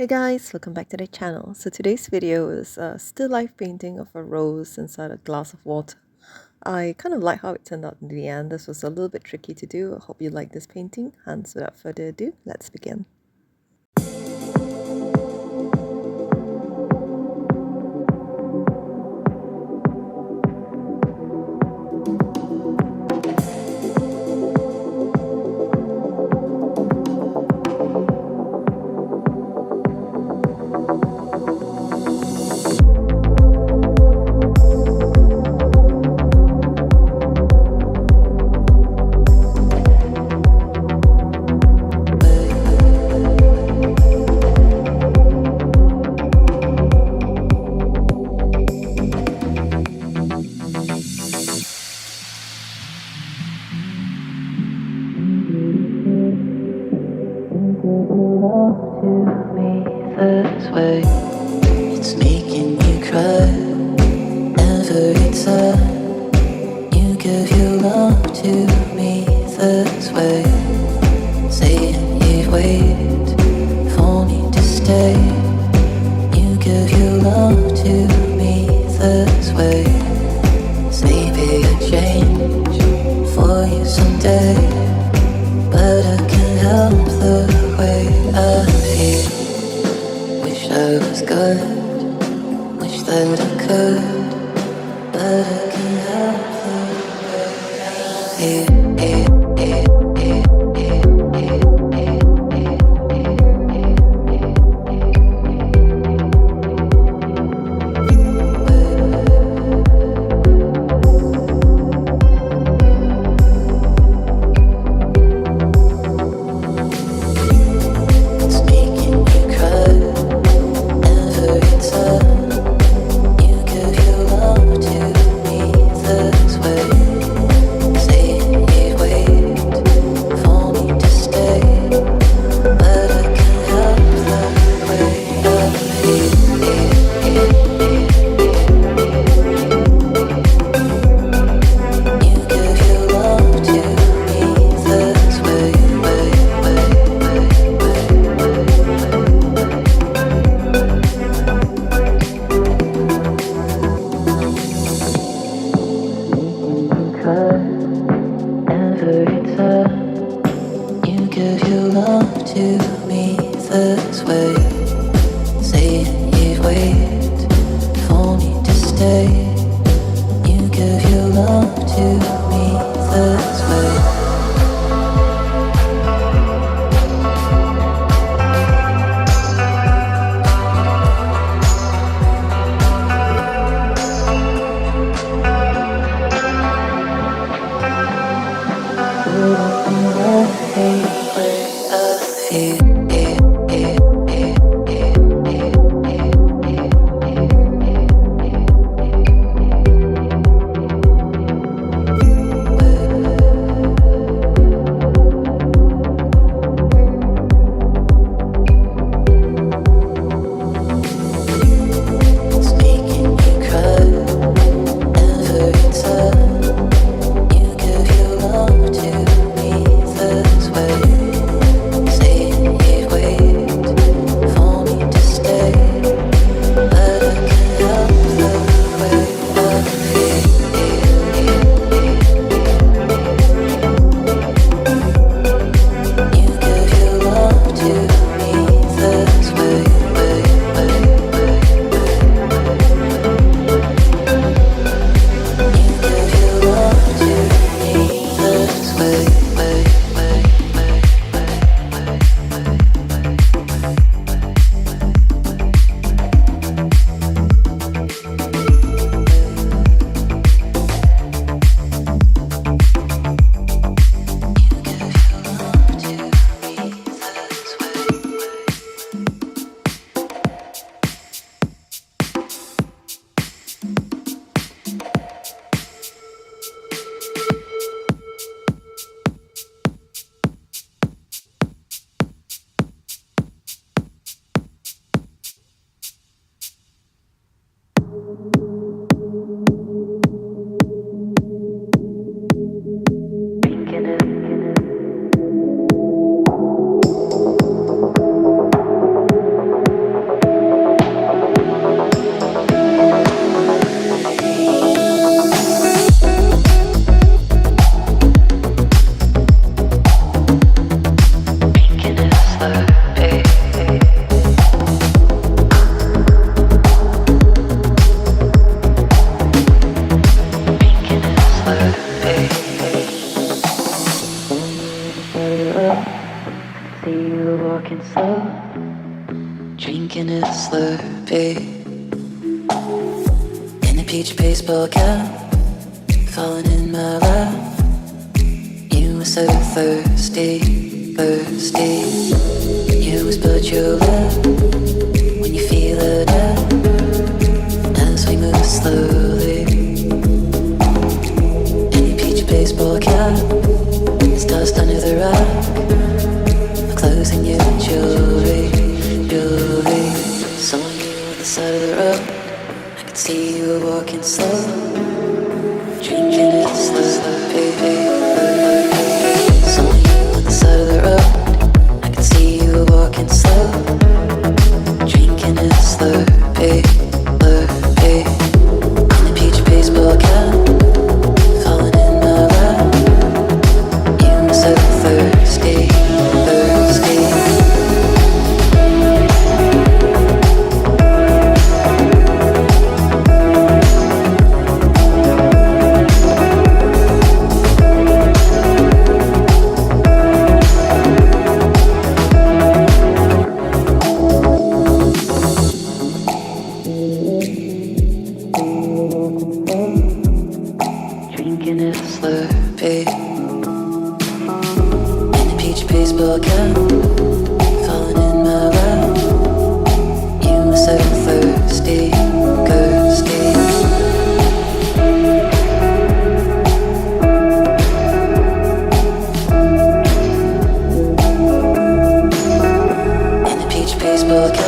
Hey guys, welcome back to the channel. So today's video is a still life painting of a rose inside a glass of water. I kind of like how it turned out in the end. This was a little bit tricky to do. I hope you like this painting, and without further ado, let's begin. To me this way, it's making you cry every time you give your love to me this way, saying you'd wait for me to stay. You give your love to me this way, maybe a change for you someday, but I can't help the way I feel. Wish I was good, wish that I could, but I can't help the way I feel. Saying see you walking slow, drinking a Slurpee in a peach baseball cap, falling in my lap. You were so thirsty, thirsty. You whispered your love when you feel it out as we move slowly. In your peach baseball cap, it's dust under the rock, closing your jewelry, jewelry. Saw you on the side of the road, I could see you were walking slow, drinking it slow, saw you on the side of the road, I could see you were walking slow, drinking it Slurpee, Slurpee. In the peach baseball cap, falling in my lap. You were so thirsty, thirsty. Drinking a Slurpee in a peach baseball cap, falling in my lap. You were so thirsty, thirsty. In a peach baseball cap.